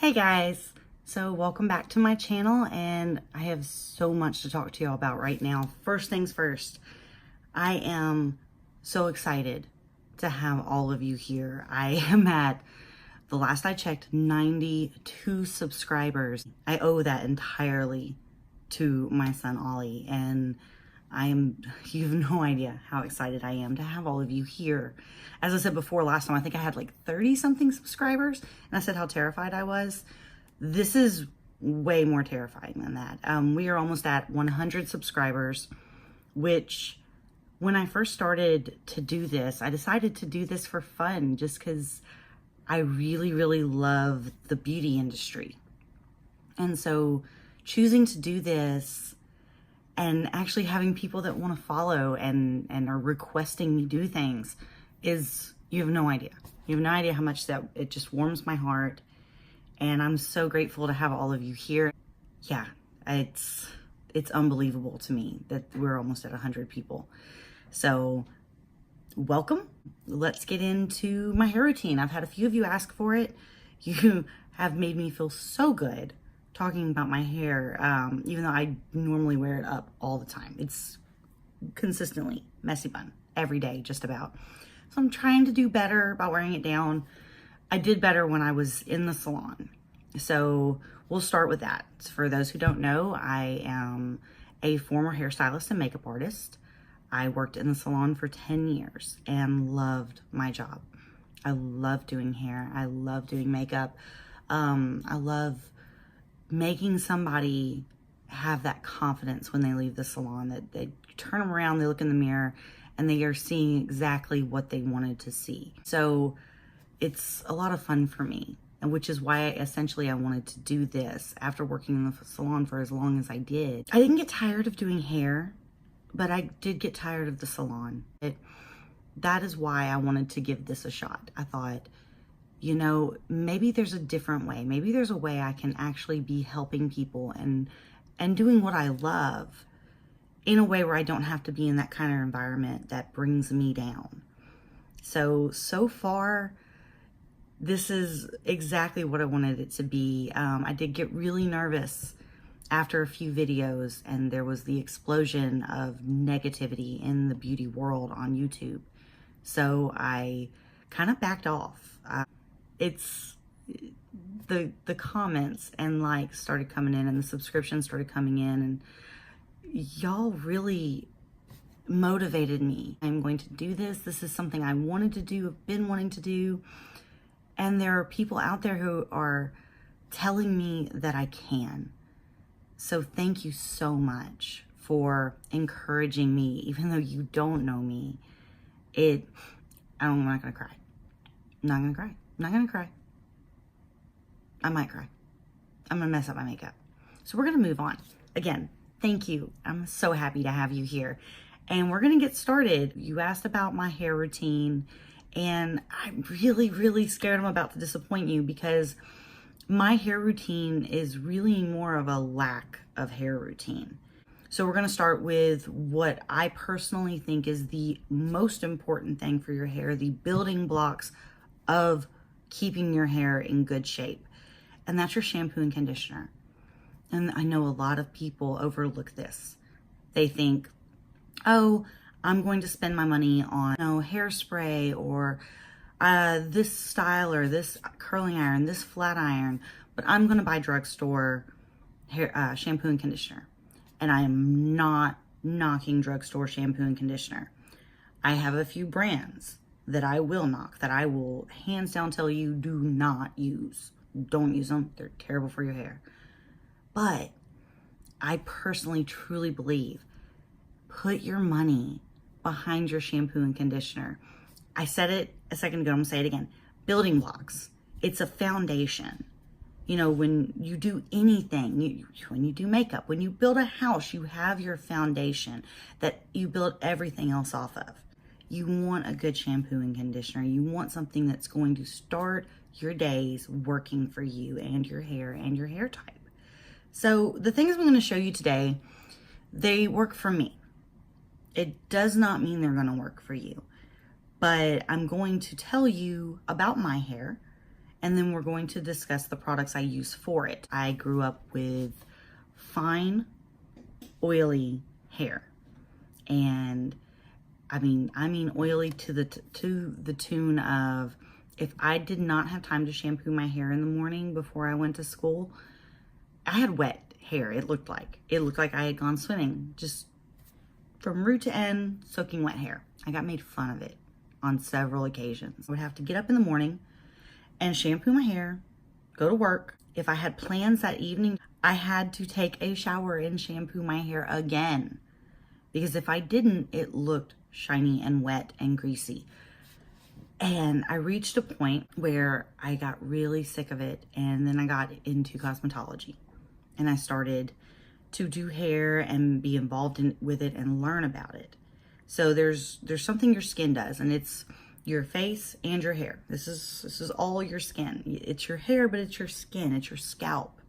Hey guys, so welcome back to my channel, and I have so much to talk to y'all about right now. First things first, I am so excited to have all of you here. I am at, the last I checked, 92 subscribers. I owe that entirely to my son Ollie, and you have no idea how excited I am to have all of you here. As I said before, last time I think I had like 30 something subscribers, and I said how terrified I was. This is way more terrifying than that. We are almost at 100 subscribers, which when I first started to do this, I decided to do this for fun just because I really, really love the beauty industry. And so choosing to do this and actually having people that want to follow and are requesting me do things is, you have no idea. You have no idea how much that it just warms my heart. And I'm so grateful to have all of you here. Yeah, it's unbelievable to me that we're almost at 100 people. So welcome. Let's get into my hair routine. I've had a few of you ask for it. You have made me feel so good talking about my hair, even though I normally wear it up all the time. It's consistently messy bun every day, just about. So I'm trying to do better about wearing it down. I did better when I was in the salon. So we'll start with that. For those who don't know, I am a former hairstylist and makeup artist. I worked in the salon for 10 years and loved my job. I love doing hair. I love doing makeup. I love making somebody have that confidence when they leave the salon, that they turn them around, they look in the mirror, and they are seeing exactly what they wanted to see. So it's a lot of fun for me, and which is why I wanted to do this after working in the salon for as long as I did. I didn't get tired of doing hair, but I did get tired of the salon. That is why I wanted to give this a shot. I thought, you know, maybe there's a different way. Maybe there's a way I can actually be helping people and doing what I love in a way where I don't have to be in that kind of environment that brings me down. So far, this is exactly what I wanted it to be. I did get really nervous after a few videos, and there was the explosion of negativity in the beauty world on YouTube. So I kind of backed off. It's the comments and likes started coming in, and the subscriptions started coming in, and y'all really motivated me. I'm going to do this. This is something I wanted to do, have been wanting to do. And there are people out there who are telling me that I can. So thank you so much for encouraging me, even though you don't know me. I'm not gonna cry. I'm not gonna cry. I'm not gonna cry. I might cry. I'm gonna mess up my makeup. So we're gonna move on. Again, thank you. I'm so happy to have you here. And we're gonna get started. You asked about my hair routine, and I'm really, really scared I'm about to disappoint you, because my hair routine is really more of a lack of hair routine. So we're gonna start with what I personally think is the most important thing for your hair, the building blocks of keeping your hair in good shape. And that's your shampoo and conditioner. And I know a lot of people overlook this. They think, oh, I'm going to spend my money on hairspray or this style or this curling iron, this flat iron, but I'm going to buy drugstore hair, shampoo and conditioner. And I am not knocking drugstore shampoo and conditioner. I have a few brands that I will knock, that I will hands down tell you do not use. Don't use them. They're terrible for your hair. But I personally truly believe, put your money behind your shampoo and conditioner. I said it a second ago, I'm gonna say it again. Building blocks. It's a foundation. You know, when you do anything, when you do makeup, when you build a house, you have your foundation that you build everything else off of. You want a good shampoo and conditioner. You want something that's going to start your days working for you and your hair type. So the things I'm going to show you today, they work for me. It does not mean they're going to work for you, but I'm going to tell you about my hair and then we're going to discuss the products I use for it. I grew up with fine, oily hair, and I mean oily to the tune of, if I did not have time to shampoo my hair in the morning before I went to school, I had wet hair. It looked like I had gone swimming, just from root to end, soaking wet hair. I got made fun of it on several occasions. I would have to get up in the morning and shampoo my hair, go to work. If I had plans that evening, I had to take a shower and shampoo my hair again, because if I didn't, it looked shiny and wet and greasy. And I reached a point where I got really sick of it, and then I got into cosmetology, and I started to do hair and be involved with it and learn about it. So there's something your skin does, and it's your face and your hair. This is all your skin. It's your hair, but it's your skin. It's your scalp.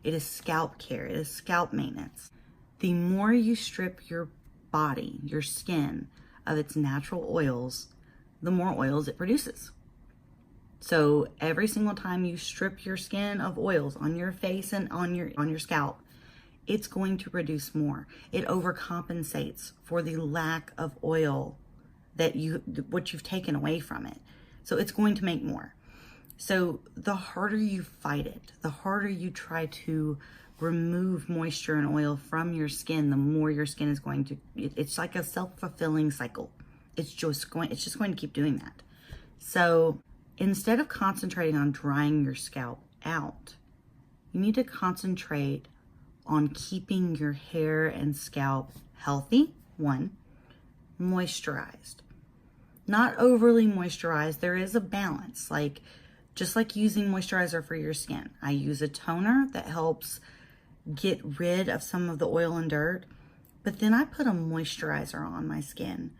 It is scalp care. It is scalp maintenance. The more you strip your body, your skin, of its natural oils, the more oils it produces. So every single time you strip your skin of oils on your face and on your scalp, it's going to produce more. It overcompensates for the lack of oil that what you've taken away from it. So it's going to make more. So the harder you fight it, the harder you try to remove moisture and oil from your skin, the more your skin is going to, it's like a self-fulfilling cycle. It's just going to keep doing that. So instead of concentrating on drying your scalp out, you need to concentrate on keeping your hair and scalp healthy, one, moisturized. Not overly moisturized. There is a balance, just like using moisturizer for your skin. I use a toner that helps get rid of some of the oil and dirt, but then I put a moisturizer on my skin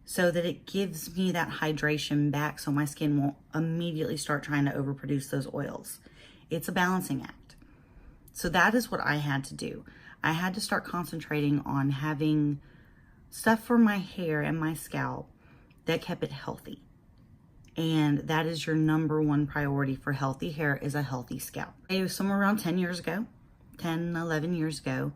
so that it gives me that hydration back, so my skin won't immediately start trying to overproduce those oils. It's a balancing act. So that is what I had to do. I had to start concentrating on having stuff for my hair and my scalp that kept it healthy. And that is your number one priority for healthy hair, is a healthy scalp. It was somewhere around 11 years ago,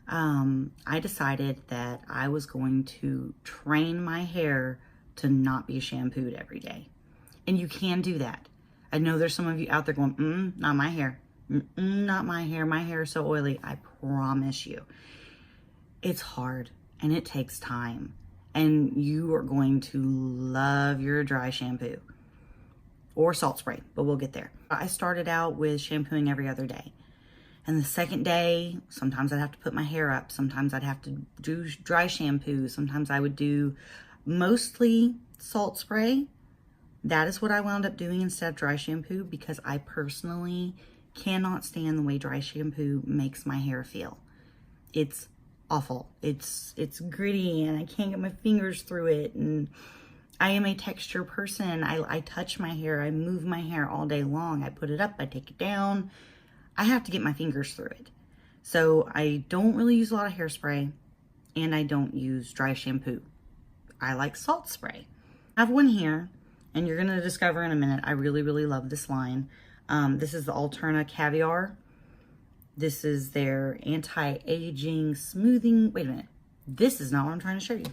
I decided that I was going to train my hair to not be shampooed every day. And you can do that. I know there's some of you out there going, not my hair. Not my hair. My hair is so oily. I promise you. It's hard and it takes time. And you are going to love your dry shampoo or salt spray, but we'll get there. I started out with shampooing every other day. And the second day, sometimes I'd have to put my hair up. Sometimes I'd have to do dry shampoo. Sometimes I would do mostly salt spray. That is what I wound up doing instead of dry shampoo, because I personally cannot stand the way dry shampoo makes my hair feel. It's awful. It's gritty and I can't get my fingers through it. And I am a texture person. I touch my hair. I move my hair all day long. I put it up. I take it down. I have to get my fingers through it. So I don't really use a lot of hairspray, and I don't use dry shampoo. I like salt spray. I have one here, and you're gonna discover in a minute, I really, really love this line. This is the Alterna Caviar. This is their anti-aging smoothing. Wait a minute. This is not what I'm trying to show you.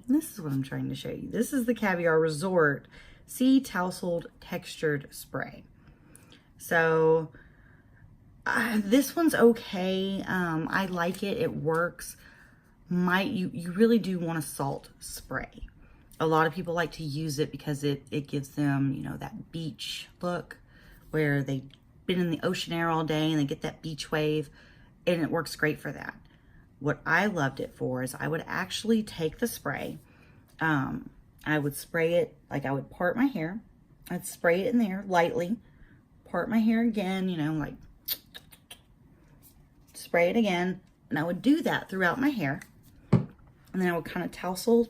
This is what I'm trying to show you. This is the Caviar Resort Sea Tousled Textured Spray. So this one's okay. I like it. It works. You really do want a salt spray. A lot of people like to use it because it gives them, that beach look where they've been in the ocean air all day and they get that beach wave, and it works great for that. What I loved it for is I would actually take the spray. I would spray it, I would part my hair. I'd spray it in there lightly, part my hair again, spray it again, and I would do that throughout my hair. And then I would kind of tousle,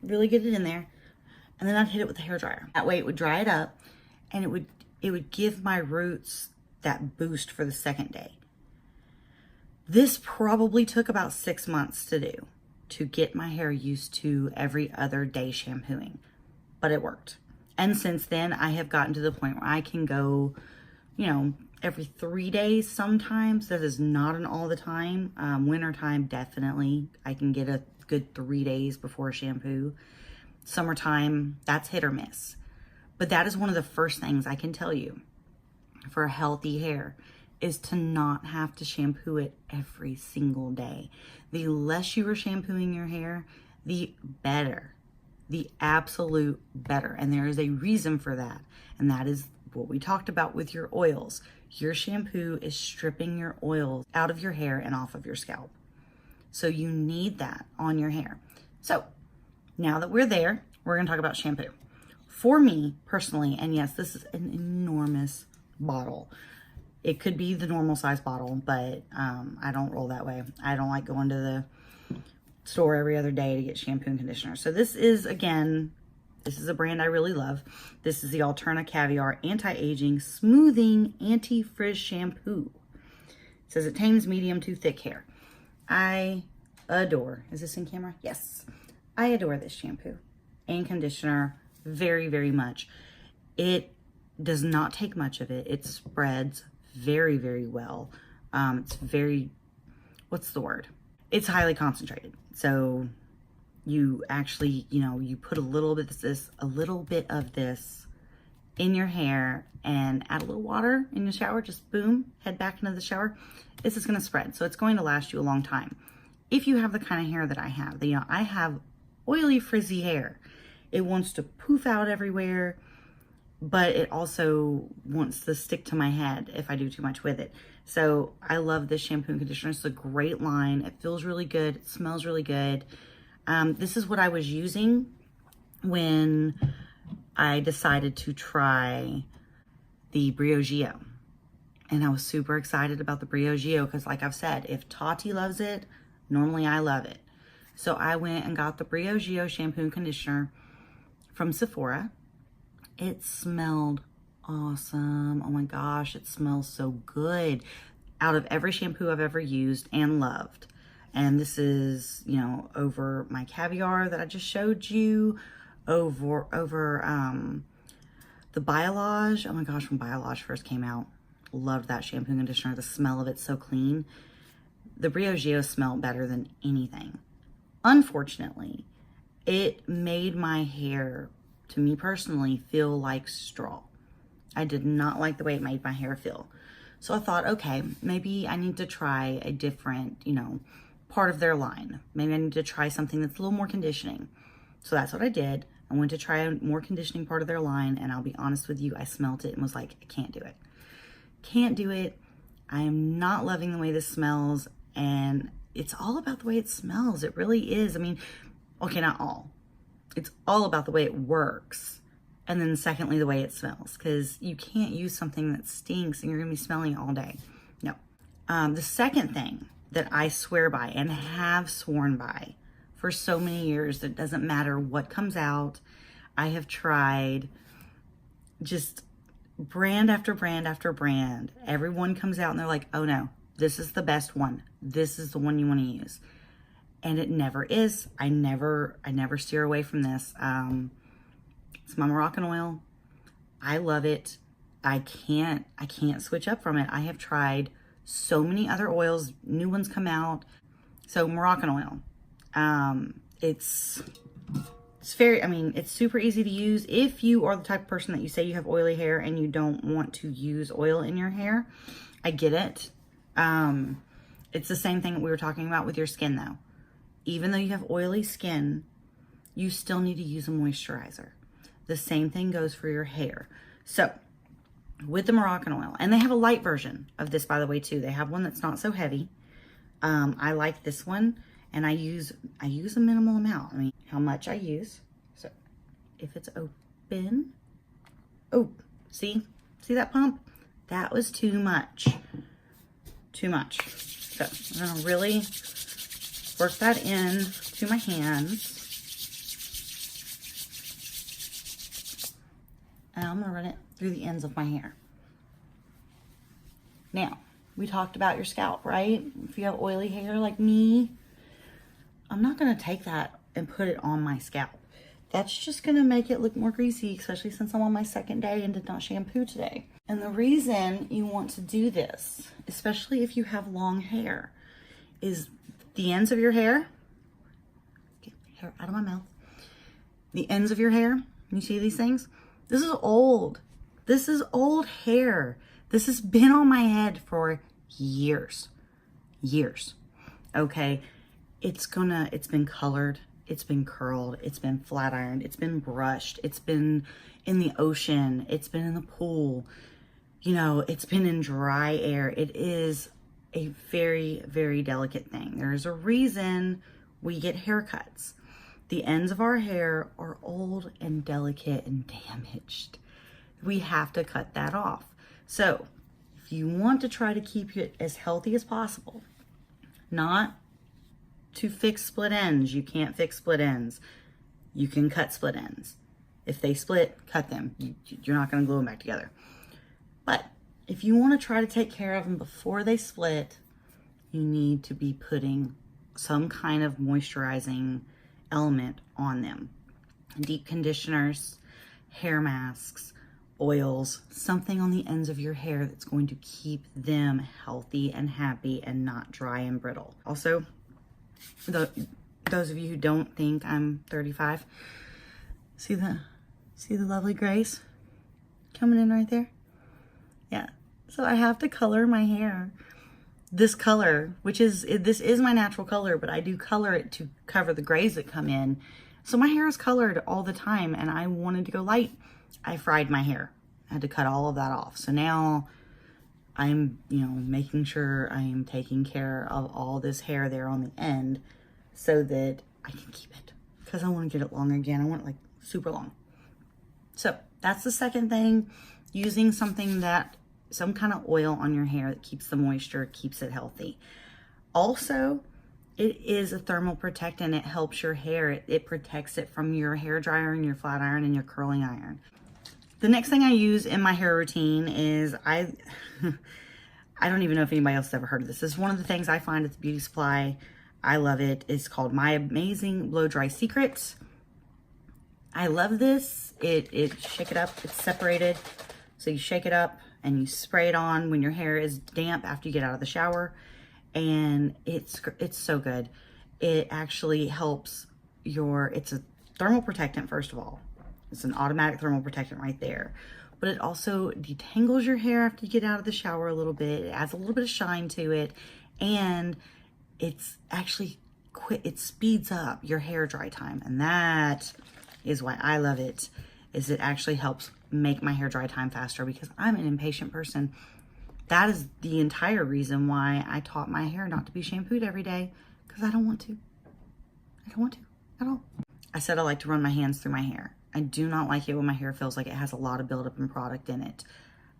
really get it in there. And then I'd hit it with a hairdryer. That way it would dry it up, and it would give my roots that boost for the second day. This probably took about 6 months to do, to get my hair used to every other day shampooing, but it worked. And since then, I have gotten to the point where I can go, you know, every 3 days sometimes. That is not an all the time. Wintertime, definitely. I can get a good 3 days before shampoo. Summertime, that's hit or miss. But that is one of the first things I can tell you for healthy hair is to not have to shampoo it every single day. The less you are shampooing your hair, the better. The absolute better. And there is a reason for that. And that is what we talked about with your oils. Your shampoo is stripping your oils out of your hair and off of your scalp. So you need that on your hair. So now that we're there, we're going to talk about shampoo. For me personally, and yes, this is an enormous bottle. It could be the normal size bottle, but I don't roll that way. I don't like going to the store every other day to get shampoo and conditioner. So this is, again, this is a brand I really love. This is the Alterna Caviar Anti-Aging Smoothing Anti-Frizz Shampoo. It says it tames medium to thick hair. I adore, is this in camera? Yes. I adore this shampoo and conditioner very, very much. It does not take much of it. It spreads very, very well. It's very, what's the word? It's highly concentrated. So you actually, you know, you put a little bit of this in your hair and add a little water in the shower, just boom, head back into the shower. This is going to spread. So it's going to last you a long time. If you have the kind of hair that I have, you know, I have oily, frizzy hair. It wants to poof out everywhere, but it also wants to stick to my head if I do too much with it. So I love this shampoo and conditioner. It's a great line. It feels really good. It smells really good. This is what I was using when I decided to try the Briogeo. And I was super excited about the Briogeo because, like I've said, if Tati loves it, normally I love it. So I went and got the Briogeo shampoo and conditioner from Sephora. It smelled awesome. Oh my gosh, it smells so good. Out of every shampoo I've ever used and loved. And this is, you know, over my Caviar that I just showed you, over the Biolage. Oh my gosh, when Biolage first came out, loved that shampoo and conditioner. The smell of it's so clean. The Briogeo smelled better than anything. Unfortunately, it made my hair, to me personally, feel like straw. I did not like the way it made my hair feel. So I thought, okay, maybe I need to try a different, you know, part of their line. Maybe I need to try something that's a little more conditioning. So that's what I did. I went to try a more conditioning part of their line, and I'll be honest with you, I smelt it and was like, I can't do it. Can't do it. I am not loving the way this smells, and it's all about the way it smells. It really is. I mean, okay, not all. It's all about the way it works. And then secondly, the way it smells, because you can't use something that stinks and you're going to be smelling it all day. No. The second thing that I swear by and have sworn by for so many years, that doesn't matter what comes out, I have tried just brand after brand after brand. Everyone comes out and they're like, oh no, this is the best one. This is the one you want to use. And it never is. I never steer away from this. It's my Moroccanoil. I love it. I can't switch up from it. I have tried so many other oils, new ones come out. So Moroccanoil. It's very, I mean, it's super easy to use. If you are the type of person that you say you have oily hair and you don't want to use oil in your hair, I get it. It's the same thing that we were talking about with your skin though. Even though you have oily skin, you still need to use a moisturizer. The same thing goes for your hair. So with the Moroccanoil, and they have a light version of this, by the way, too. They have one that's not so heavy. I like this one, and I use a minimal amount. I mean, how much I use. So if it's open, oh, see that pump? That was too much. Too much. So I'm gonna really work that in to my hands. And I'm gonna run it through the ends of my hair. Now, we talked about your scalp, right? If you have oily hair like me, I'm not gonna take that and put it on my scalp. That's just gonna make it look more greasy, especially since I'm on my second day and did not shampoo today. And the reason you want to do this, especially if you have long hair, is the ends of your hair, get hair out of my mouth, the ends of your hair, you see these things? This is old. This is old hair. This has been on my head for years. Years. Okay? It's been colored. It's been curled. It's been flat ironed. It's been brushed. It's been in the ocean. It's been in the pool. You know, it's been in dry air. It is a very, very delicate thing. There's a reason we get haircuts. The ends of our hair are old and delicate and damaged. We have to cut that off. So if you want to try to keep it as healthy as possible, not to fix split ends, you can't fix split ends. You can cut split ends. If they split, cut them. You're not going to glue them back together. But if you want to try to take care of them before they split, you need to be putting some kind of moisturizing element on them. Deep conditioners, hair masks, oils, something on the ends of your hair that's going to keep them healthy and happy and not dry and brittle. Also, for those of you who don't think I'm 35, see the lovely grace coming in right there? Yeah. So I have to color my hair this color, this is my natural color, but I do color it to cover the grays that come in. So my hair is colored all the time and I wanted to go light. I fried my hair. I had to cut all of that off. So now I'm, making sure I am taking care of all this hair there on the end so that I can keep it, because I want to get it long again. I want it like super long. So that's the second thing, using some kind of oil on your hair that keeps the moisture, keeps it healthy. Also, it is a thermal protectant. It helps your hair. It protects it from your hair dryer and your flat iron and your curling iron. The next thing I use in my hair routine is I don't even know if anybody else has ever heard of this. This is one of the things I find at the beauty supply. I love it. It's called My Amazing Blow Dry Secrets. I love this. Shake it up. It's separated. So you shake it up and you spray it on when your hair is damp after you get out of the shower. And it's so good. It actually helps it's a thermal protectant, first of all. It's an automatic thermal protectant right there. But it also detangles your hair after you get out of the shower a little bit. It adds a little bit of shine to it. And it's actually it speeds up your hair dry time. And that is why I love it, is it actually helps make my hair dry time faster, because I'm an impatient person. That is the entire reason why I taught my hair not to be shampooed every day, because I don't want to. I don't want to at all. I said I like to run my hands through my hair. I do not like it when my hair feels like it has a lot of buildup and product in it.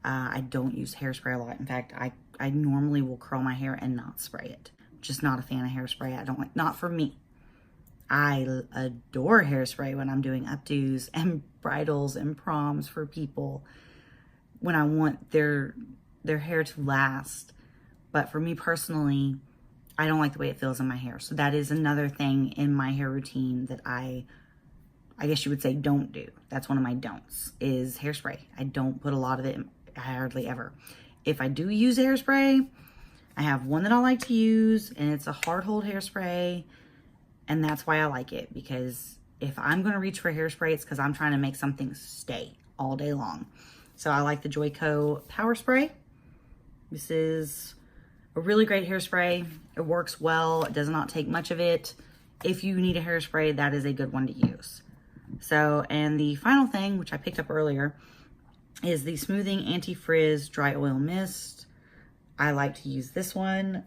I don't use hairspray a lot. In fact, I normally will curl my hair and not spray it. Just not a fan of hairspray. I don't like, not for me. I adore hairspray when I'm doing updos and bridals and proms for people, when I want their hair to last. But for me personally, I don't like the way it feels in my hair. So that is another thing in my hair routine that I guess you would say don't do. That's one of my don'ts, is hairspray. I don't put a lot of it in, hardly ever. If I do use hairspray, I have one that I like to use, and it's a hard hold hairspray. And that's why I like it, because if I'm going to reach for hairspray, it's because I'm trying to make something stay all day long. So I like the Joico Power Spray. This is a really great hairspray. It works well. It does not take much of it. If you need a hairspray, that is a good one to use. So, and the final thing, which I picked up earlier, is the Smoothing Anti-Frizz Dry Oil Mist. I like to use this one.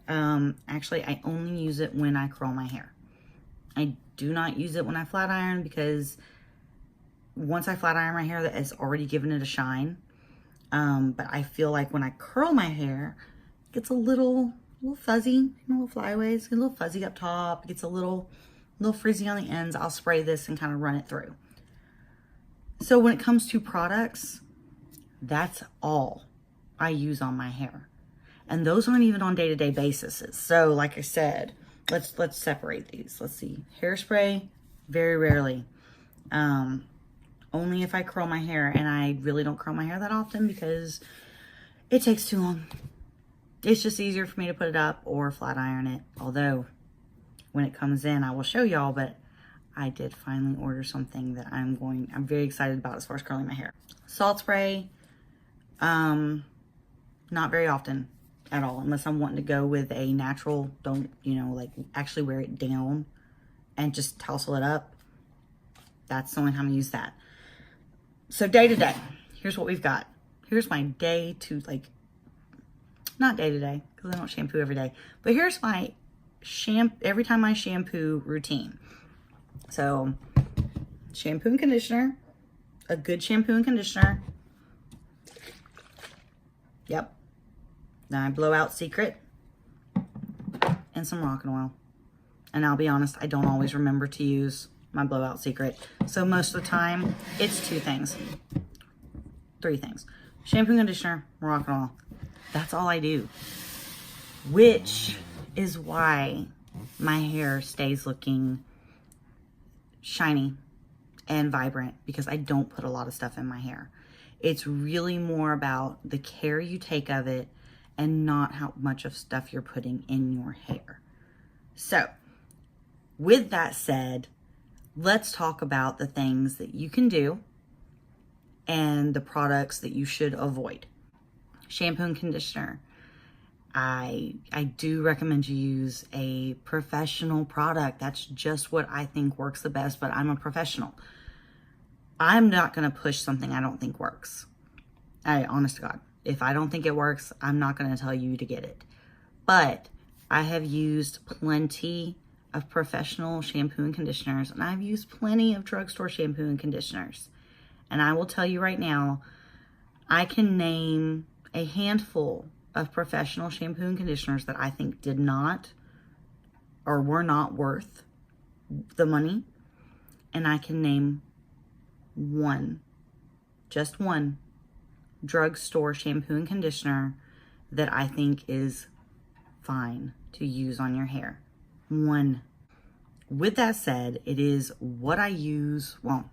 Actually, I only use it when I curl my hair. I do not use it when I flat iron, because once I flat iron my hair, that has already given it a shine. But I feel like when I curl my hair, it gets a little fuzzy, a little flyaways, a little fuzzy up top. It gets a little frizzy on the ends. I'll spray this and kind of run it through. So when it comes to products, that's all I use on my hair. And those aren't even on day-to-day basis. So like I said, let's separate these. Let's see. Hairspray, very rarely. Only if I curl my hair, and I really don't curl my hair that often because it takes too long. It's just easier for me to put it up or flat iron it. Although, when it comes in, I will show y'all, but I did finally order something that I'm very excited about as far as curling my hair. Salt spray, not very often at all, unless I'm wanting to go with a natural, don't, like actually wear it down and just tousle it up. That's the only time I use that. So day to day, here's what we've got. Here's my day to, not day to day, because I don't shampoo every day, but here's my every time I shampoo routine. So, shampoo and conditioner, a good shampoo and conditioner. Yep. Then I blow out Secret and some Rock-and Oil. And I'll be honest, I don't always remember to use my blowout Secret. So most of the time, it's 3 things. Shampoo and conditioner, Rock-and Oil. That's all I do. Which is why my hair stays looking shiny and vibrant, because I don't put a lot of stuff in my hair. It's really more about the care you take of it and not how much of stuff you're putting in your hair. So, with that said, let's talk about the things that you can do and the products that you should avoid. Shampoo and conditioner. I do recommend you use a professional product. That's just what I think works the best, but I'm a professional. I'm not going to push something I don't think works. Honest to God, if I don't think it works, I'm not going to tell you to get it. But I have used plenty of professional shampoo and conditioners, and I've used plenty of drugstore shampoo and conditioners. And I will tell you right now, I can name a handful of professional shampoo and conditioners that I think did not or were not worth the money. And I can name just one drugstore shampoo and conditioner that I think is fine to use on your hair. One. With that said, it is what I use. Well,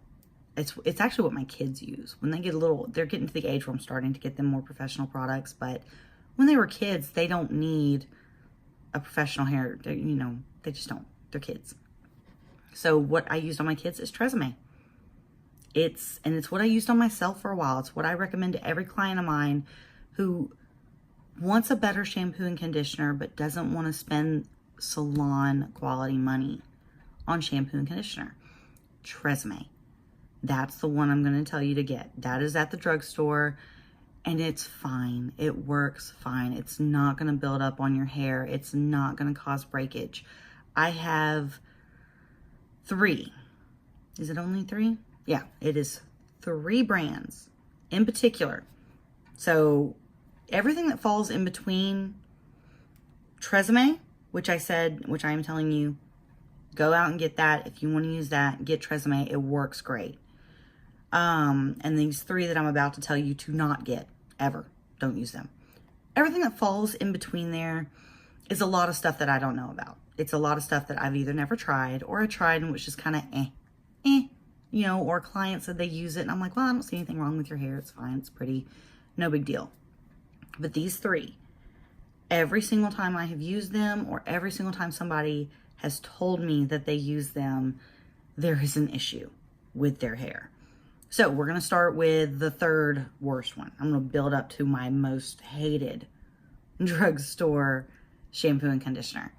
it's actually what my kids use. When they get they're getting to the age where I'm starting to get them more professional products, but when they were kids, they don't need a professional hair. They just don't. They're kids. So what I used on my kids is Tresemme. It's what I used on myself for a while. It's what I recommend to every client of mine who wants a better shampoo and conditioner but doesn't want to spend salon quality money on shampoo and conditioner. Tresemme. That's the one I'm going to tell you to get. That is at the drugstore, and it's fine. It works fine. It's not going to build up on your hair. It's not going to cause breakage. I have 3. Is it only 3? Yeah, it is 3 brands in particular. So everything that falls in between Tresemme, which I am telling you, go out and get that. If you want to use that, get Tresemme. It works great. And these 3 that I'm about to tell you to not get, ever. Don't use them. Everything that falls in between there is a lot of stuff that I don't know about. It's a lot of stuff that I've either never tried or I tried and was just kind of or clients said they use it and I'm like, well, I don't see anything wrong with your hair. It's fine. It's pretty. No big deal. But these 3, every single time I have used them or every single time somebody has told me that they use them, there is an issue with their hair. So we're going to start with the 3rd worst one. I'm going to build up to my most hated drugstore shampoo and conditioner.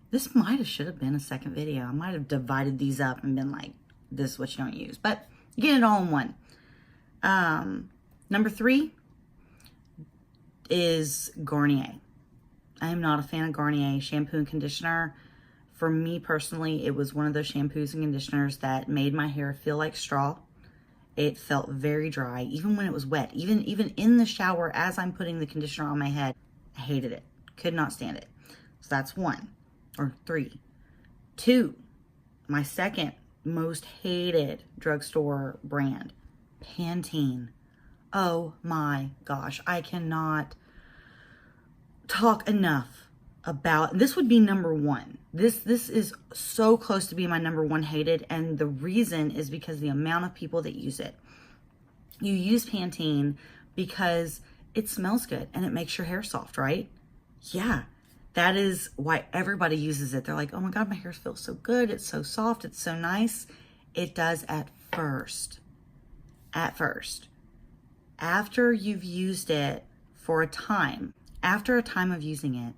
This should have been a second video. I might have divided these up and been like, this is what you don't use. But get it all in one. Number 3 is Garnier. I am not a fan of Garnier shampoo and conditioner. For me personally, it was one of those shampoos and conditioners that made my hair feel like straw. It felt very dry, even when it was wet. Even in the shower, as I'm putting the conditioner on my head, I hated it. Could not stand it. So that's 1 or 3. 2, my second most hated drugstore brand, Pantene. Oh my gosh, I cannot talk enough about, this would be number one. This is so close to being my number one hated, and the reason is because the amount of people that use it. You use Pantene because it smells good and it makes your hair soft, right? Yeah, that is why everybody uses it. They're like, oh my God, my hair feels so good. It's so soft. It's so nice. It does at first. At first. After you've used it for a time, after a time of using it,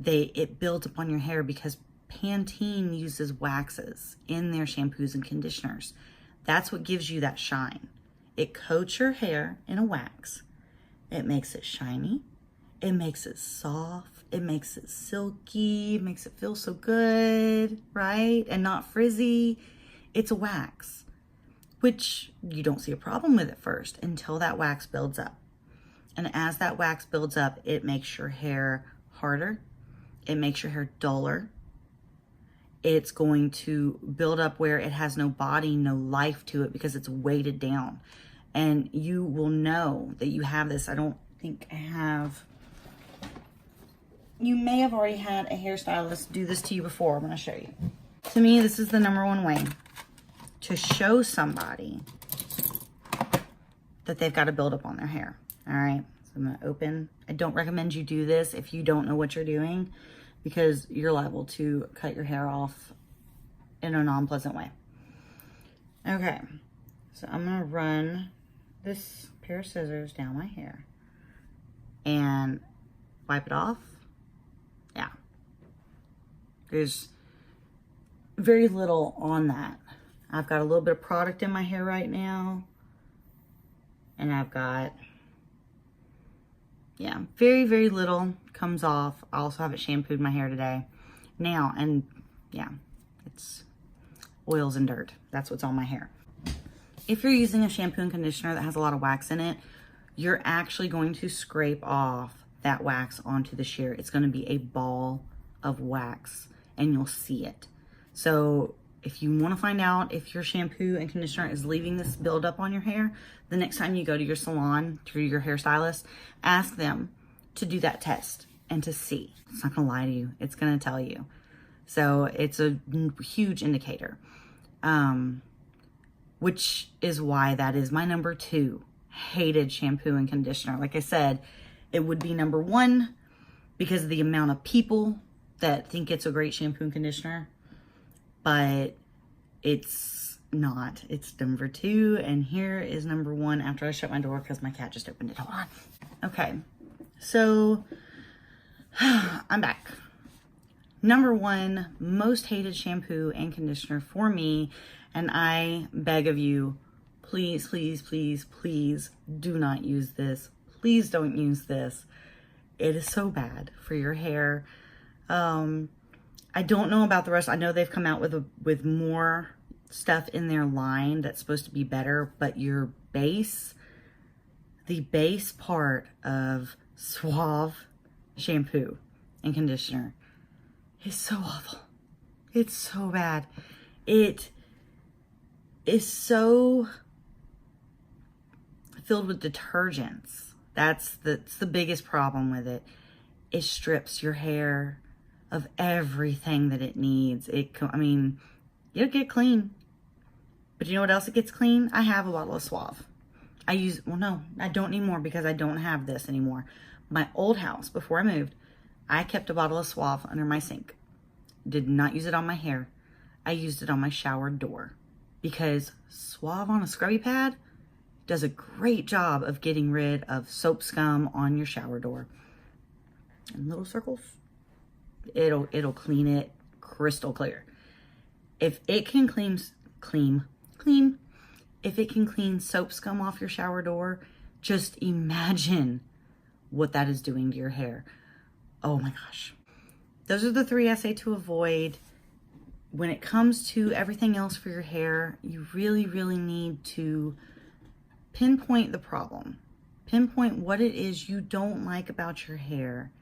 it builds upon your hair because Pantene uses waxes in their shampoos and conditioners. That's what gives you that shine. It coats your hair in a wax. It makes it shiny. It makes it soft. It makes it silky. It makes it feel so good, right? And not frizzy. It's a wax, which you don't see a problem with at first until that wax builds up. And as that wax builds up, it makes your hair harder. It makes your hair duller. It's going to build up where it has no body, no life to it because it's weighted down. And you will know that you have this. I don't think I have. You may have already had a hairstylist do this to you before. I'm going to show you. To me, this is the number one way to show somebody that they've got to build up on their hair. All right. So I'm going to open. I don't recommend you do this if you don't know what you're doing, because you're liable to cut your hair off in a non-pleasant way. Okay. So I'm going to run this pair of scissors down my hair and wipe it off. Yeah. There's very little on that. I've got a little bit of product in my hair right now. And I've got, yeah, very, very little comes off. I also haven't shampooed my hair today. Now, and yeah, it's oils and dirt. That's what's on my hair. If you're using a shampoo and conditioner that has a lot of wax in it, you're actually going to scrape off that wax onto the shear. It's going to be a ball of wax and you'll see it. So if you want to find out if your shampoo and conditioner is leaving this buildup on your hair, the next time you go to your salon, to your hairstylist, ask them to do that test and to see. It's not going to lie to you. It's going to tell you. So it's a huge indicator. Which is why that is my number 2 hated shampoo and conditioner. Like I said, it would be number 1 because of the amount of people that think it's a great shampoo and conditioner, but it's not. It's number 2, and here is number 1 after I shut my door because my cat just opened it. Hold on. Okay, so I'm back. Number 1 most hated shampoo and conditioner for me, and I beg of you, please, please, please, please do not use this. Please don't use this. It is so bad for your hair. I don't know about the rest. I know they've come out with more stuff in their line that's supposed to be better, but your base, the base part of Suave shampoo and conditioner is so awful. It's so bad. It is so filled with detergents. That's the biggest problem with it. It strips your hair of everything that it needs. I mean, it'll get clean. But you know what else it gets clean? I have a bottle of Suave. No, I don't need more because I don't have this anymore. My old house, before I moved, I kept a bottle of Suave under my sink. Did not use it on my hair. I used it on my shower door because Suave on a scrubby pad does a great job of getting rid of soap scum on your shower door. In little circles, it'll clean it crystal clear. If it can if it can clean soap scum off your shower door, just imagine what that is doing to your hair. Oh my gosh. Those are the 3 I say to avoid. When it comes to everything else for your hair, you really, really need to pinpoint the problem. Pinpoint what it is you don't like about your hair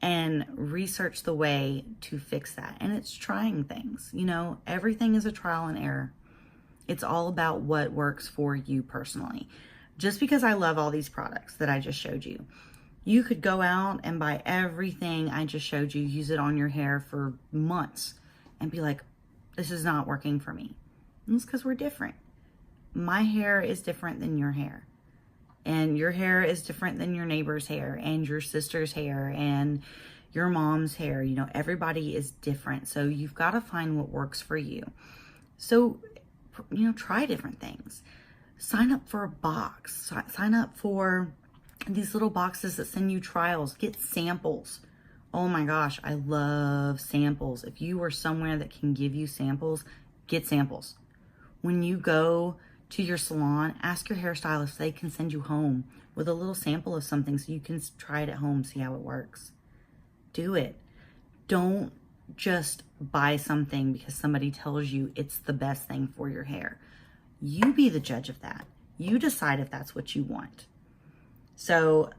and research the way to fix that. And it's trying things. You know, everything is a trial and error. It's all about what works for you personally. Just because I love all these products that I just showed you, You could go out and buy everything I just showed you, use it on your hair for months, and be like, this is not working for me. And it's because we're different. My hair is different than your hair. And your hair is different than your neighbor's hair and your sister's hair and your mom's hair. You know, everybody is different. So you've got to find what works for you. So, you know, try different things. Sign up for a box. Sign up for these little boxes that send you trials. Get samples. Oh my gosh, I love samples. If you are somewhere that can give you samples, get samples. When you go to your salon, ask your hairstylist if they can send you home with a little sample of something so you can try it at home, see how it works. Do it. Don't just buy something because somebody tells you it's the best thing for your hair. You be the judge of that. You decide if that's what you want. So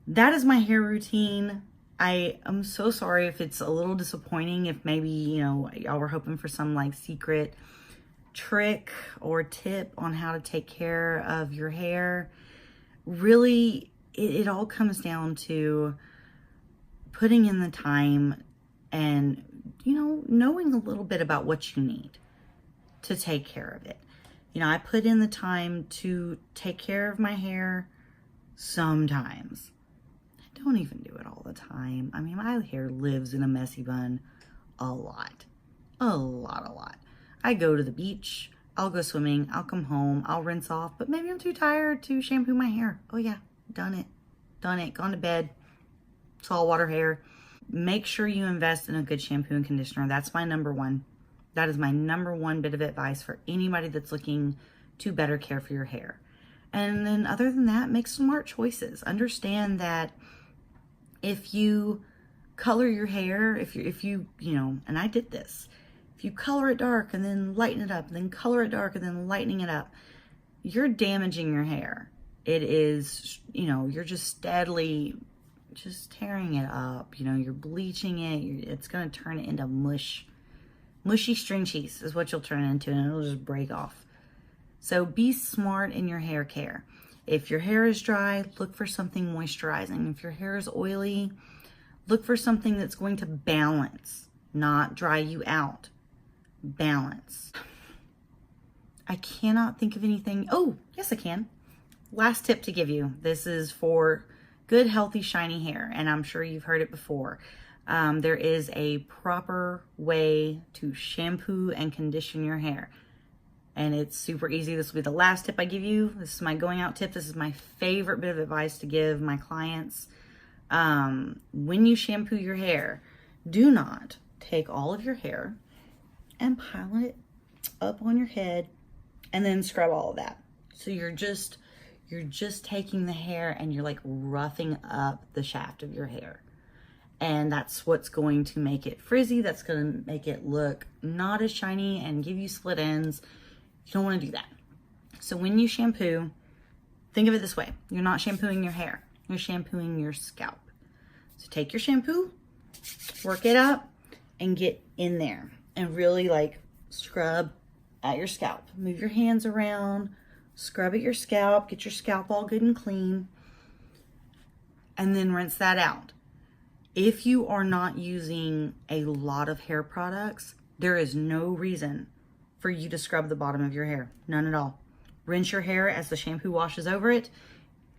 that is my hair routine. I am so sorry if it's a little disappointing, if maybe, you know, y'all were hoping for some like secret trick or tip on how to take care of your hair. Really, it all comes down to putting in the time and, you know, knowing a little bit about what you need to take care of it. You know, I put in the time to take care of my hair sometimes. I don't even do it all the time. I mean, my hair lives in a messy bun a lot. A lot. I go to the beach, I'll go swimming, I'll come home, I'll rinse off, but maybe I'm too tired to shampoo my hair. Oh yeah, done it, gone to bed, saltwater hair. Make sure you invest in a good shampoo and conditioner. That's my number one. That is my number one bit of advice for anybody that's looking to better care for your hair. And then other than that, make smart choices. Understand that if you color your hair, if you know, and I did this, if you color it dark and then lighten it up, and then color it dark and then lightening it up, you're damaging your hair. It is, you know, you're just steadily just tearing it up. You know, you're bleaching it. It's going to turn it into mush. Mushy string cheese is what you'll turn it into, and it'll just break off. So be smart in your hair care. If your hair is dry, look for something moisturizing. If your hair is oily, look for something that's going to balance, not dry you out. Balance. I cannot think of anything. Oh, yes, I can. Last tip to give you. This is for good, healthy, shiny hair, and I'm sure you've heard it before. There is a proper way to shampoo and condition your hair, and it's super easy. This will be the last tip I give you. This is my going out tip. This is my favorite bit of advice to give my clients. When you shampoo your hair, do not take all of your hair and pile it up on your head and then scrub all of that. So you're just taking the hair and you're like roughing up the shaft of your hair. And that's what's going to make it frizzy. That's going to make it look not as shiny and give you split ends. You don't want to do that. So when you shampoo, think of it this way. You're not shampooing your hair. You're shampooing your scalp. So take your shampoo, work it up, and get in there. And really like scrub at your scalp. Move your hands around, scrub at your scalp, get your scalp all good and clean, and then rinse that out. If you are not using a lot of hair products, there is no reason for you to scrub the bottom of your hair. None at all. Rinse your hair as the shampoo washes over it.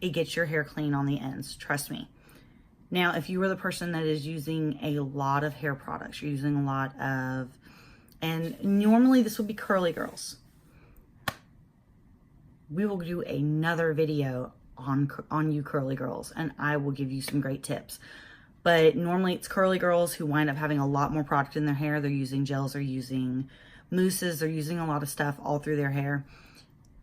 It gets your hair clean on the ends. Trust me. Now, if you are the person that is using a lot of hair products, you're using a lot of, and normally this would be curly girls. We will do another video on you curly girls, and I will give you some great tips. But normally it's curly girls who wind up having a lot more product in their hair. They're using gels, they're using mousses, they're using a lot of stuff all through their hair.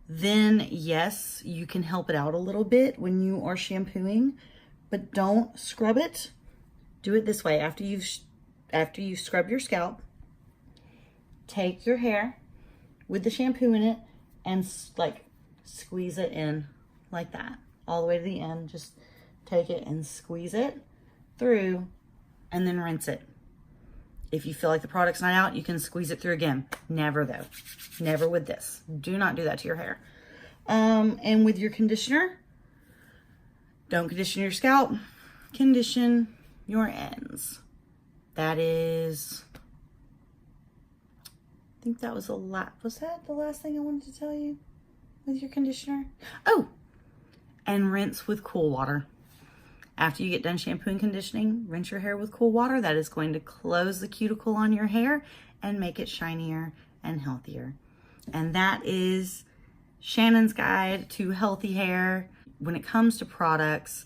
Then yes, you can help it out a little bit when you are shampooing, but don't scrub it. Do it this way. After you scrub your scalp, take your hair with the shampoo in it and like squeeze it in like that all the way to the end. Just take it and squeeze it through and then rinse it. If you feel like the product's not out, you can squeeze it through again. Never though. Never with this. Do not do that to your hair. And with your conditioner, Don't condition your scalp, condition your ends. That is, I think that was was that the last thing I wanted to tell you with your conditioner? Oh, and rinse with cool water. After you get done shampoo and conditioning, rinse your hair with cool water. That is going to close the cuticle on your hair and make it shinier and healthier. And that is Shannon's guide to healthy hair. When it comes to products,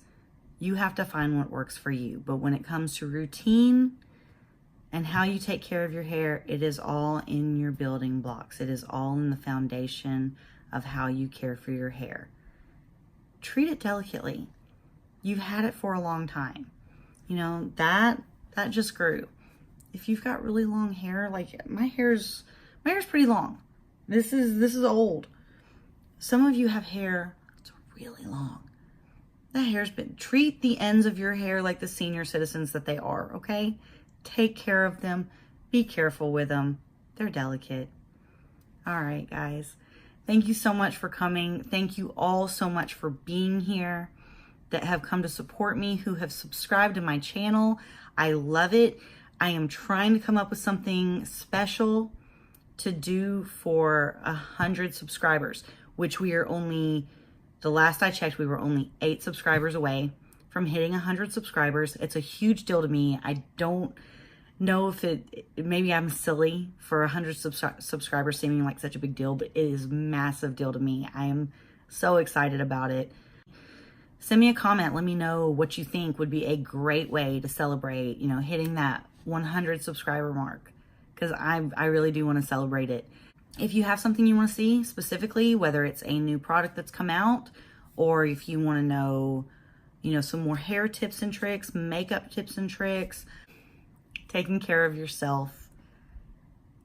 you have to find what works for you. But when it comes to routine and how you take care of your hair, it is all in your building blocks. It is all in the foundation of how you care for your hair. Treat it delicately. You've had it for a long time. You know, that just grew. If you've got really long hair, like my hair's pretty long. This is old. Some of you have hair that's really long. That hair's been, treat the ends of your hair like the senior citizens that they are, okay? Take care of them. Be careful with them. They're delicate. All right, guys. Thank you so much for coming. Thank you all so much for being here, that have come to support me, who have subscribed to my channel. I love it. I am trying to come up with something special to do for 100 subscribers, which we are only, the last I checked, we were only 8 subscribers away from hitting 100 subscribers. It's a huge deal to me. I don't know if maybe I'm silly for 100 subscribers seeming like such a big deal, but it is a massive deal to me. I am so excited about it. Send me a comment. Let me know what you think would be a great way to celebrate, you know, hitting that 100 subscriber mark, because I really do want to celebrate it. If you have something you want to see specifically, whether it's a new product that's come out, or if you want to know, you know, some more hair tips and tricks, makeup tips and tricks, taking care of yourself,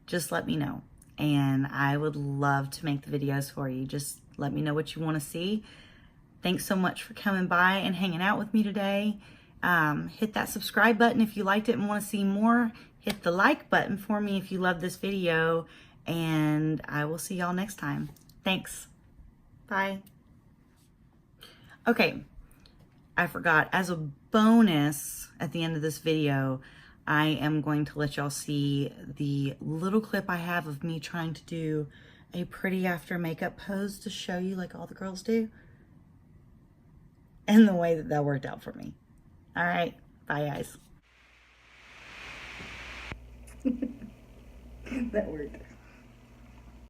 just let me know. And I would love to make the videos for you. Just let me know what you want to see. Thanks so much for coming by and hanging out with me today. Hit that subscribe button if you liked it and want to see more. Hit the like button for me if you love this video. And I will see y'all next time. Thanks. Bye. Okay, I forgot. As a bonus at the end of this video, I am going to let y'all see the little clip I have of me trying to do a pretty after makeup pose to show you like all the girls do. And the way that worked out for me. All right. Bye, guys. That worked.